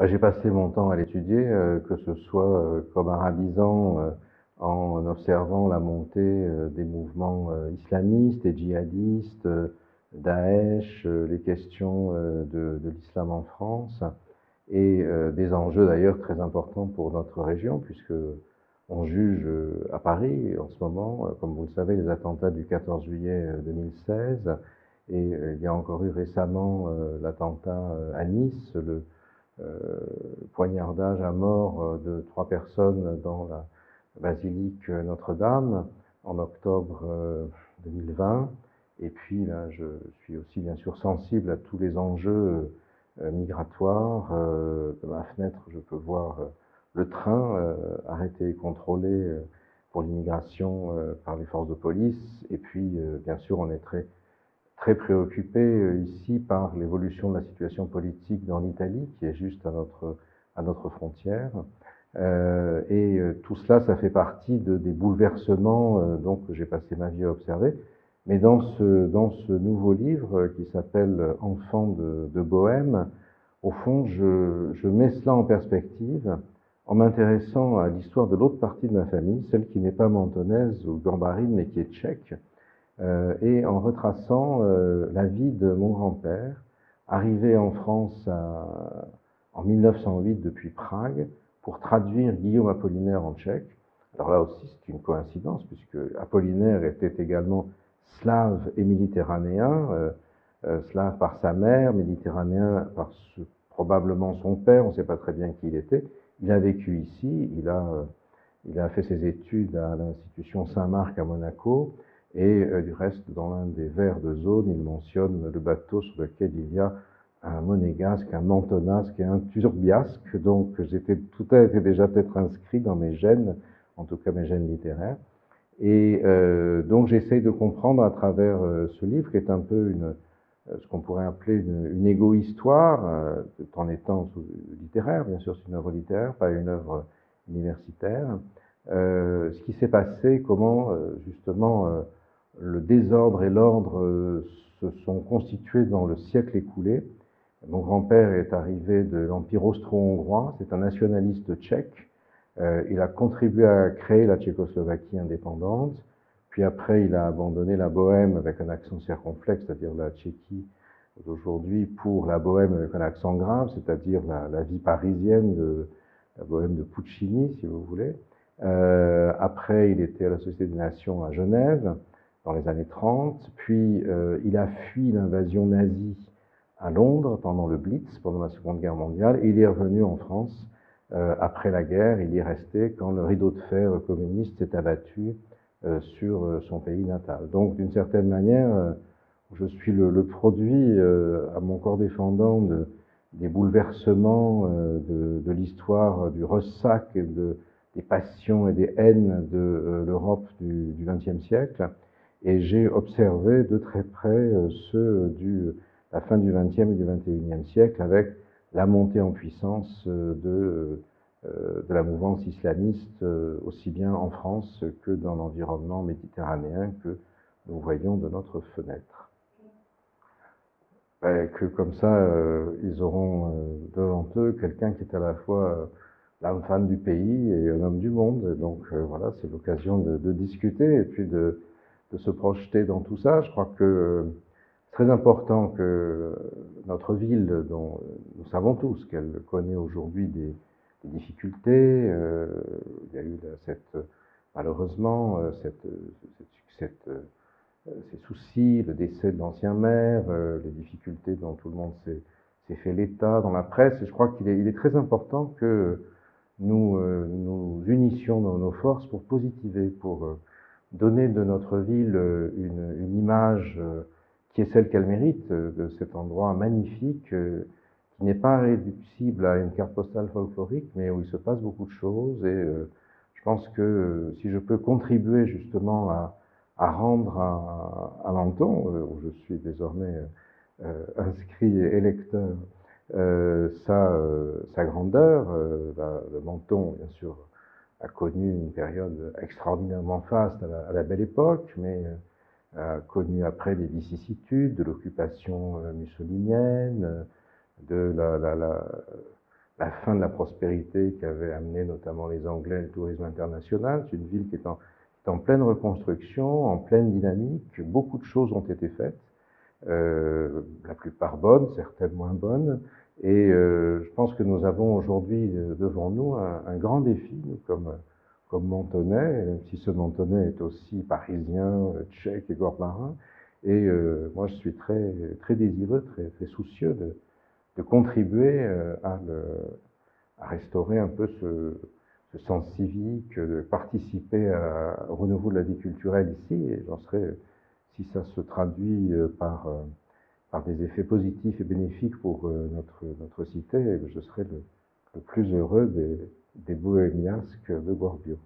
J'ai passé mon temps à l'étudier, que ce soit comme arabisant en observant la montée des mouvements islamistes et djihadistes, Daesh, les questions de l'islam en France, et des enjeux d'ailleurs très importants pour notre région, puisque on juge à Paris en ce moment, comme vous le savez, les attentats du 14 juillet 2016, et il y a encore eu récemment l'attentat à Nice, le poignardage à mort de 3 personnes dans la basilique Notre-Dame en octobre 2020. Et puis là, je suis aussi bien sûr sensible à tous les enjeux migratoires. De ma fenêtre, je peux voir le train arrêté et contrôlé pour l'immigration par les forces de police. Et puis, bien sûr, on est très préoccupé ici par l'évolution de la situation politique dans l'Italie, qui est juste à notre frontière. Tout cela, ça fait partie des bouleversements donc, que j'ai passé ma vie à observer. Mais dans ce nouveau livre qui s'appelle Enfants de Bohème, au fond, je mets cela en perspective en m'intéressant à l'histoire de l'autre partie de ma famille, celle qui n'est pas mentonaise ou gambarine, mais qui est tchèque, et en retraçant la vie de mon grand-père, arrivé en France en 1908 depuis Prague, pour traduire Guillaume Apollinaire en tchèque. Alors là aussi, c'est une coïncidence, puisque Apollinaire était également slave et méditerranéen, slave par sa mère, méditerranéen par probablement son père, on ne sait pas très bien qui il était. Il a vécu ici, il a fait ses études à l'institution Saint-Marc à Monaco, et du reste, dans l'un des vers de Zone, il mentionne le bateau sur lequel il y a un monégasque, un mentonasque et un turbiasque. Donc tout était déjà peut-être inscrit dans mes gènes, en tout cas mes gènes littéraires. Et donc j'essaye de comprendre à travers ce livre, qui est un peu ce qu'on pourrait appeler une égo-histoire, tout en étant littéraire, bien sûr c'est une œuvre littéraire, pas une œuvre universitaire, ce qui s'est passé, comment justement le désordre et l'ordre se sont constitués dans le siècle écoulé. Mon grand-père est arrivé de l'Empire austro-hongrois, c'est un nationaliste tchèque. Il a contribué à créer la Tchécoslovaquie indépendante, puis après il a abandonné la Bohème avec un accent circonflexe, c'est-à-dire la Tchéquie d'aujourd'hui, pour la Bohème avec un accent grave, c'est-à-dire la vie parisienne, la Bohème de Puccini, si vous voulez. Après, il était à la Société des Nations à Genève, dans les années 30, puis il a fui l'invasion nazie à Londres pendant le Blitz, pendant la Seconde Guerre mondiale, et il est revenu en France après la guerre. Il y est resté quand le rideau de fer communiste s'est abattu sur son pays natal. Donc, d'une certaine manière, je suis le produit, à mon corps défendant, des bouleversements de l'histoire, du ressac et des passions et des haines de l'Europe du XXe siècle. Et j'ai observé de très près ceux de la fin du XXe et du XXIe siècle, avec la montée en puissance de la mouvance islamiste, aussi bien en France que dans l'environnement méditerranéen que nous voyons de notre fenêtre. Que comme ça, ils auront devant eux quelqu'un qui est à la fois l'âme femme du pays et un homme du monde. Et donc voilà, c'est l'occasion de discuter et puis de se projeter dans tout ça. Je crois que c'est très important que notre ville, dont nous savons tous qu'elle connaît aujourd'hui des difficultés, il y a eu malheureusement ces soucis, le décès de l'ancien maire, les difficultés dont tout le monde s'est fait l'état dans la presse. Et je crois qu'il est très important que nous nous unissions dans nos forces pour positiver, pour donner de notre ville une image qui est celle qu'elle mérite, de cet endroit magnifique, qui n'est pas réductible à une carte postale folklorique, mais où il se passe beaucoup de choses. Et je pense que si je peux contribuer justement à rendre à Menton, où je suis désormais inscrit électeur, sa grandeur. Le Menton, bien sûr, a connu une période extraordinairement faste à la belle époque, mais a connu après les vicissitudes de l'occupation mussolinienne, de la fin de la prospérité qu'avaient amené notamment les Anglais, le tourisme international. C'est une ville qui est en pleine reconstruction, en pleine dynamique. Beaucoup de choses ont été faites, la plupart bonnes, certaines moins bonnes. Et je pense que nous avons aujourd'hui devant nous un grand défi, nous, comme Mentonais, même si ce Mentonais est aussi parisien, tchèque et gormarin. Et moi, je suis très désireux, très soucieux de contribuer à restaurer un peu ce sens civique, de participer au renouveau de la vie culturelle ici. Et j'en serais, si ça se traduit par des effets positifs et bénéfiques pour notre cité, je serais le plus heureux des bohémiasques de Gorbio.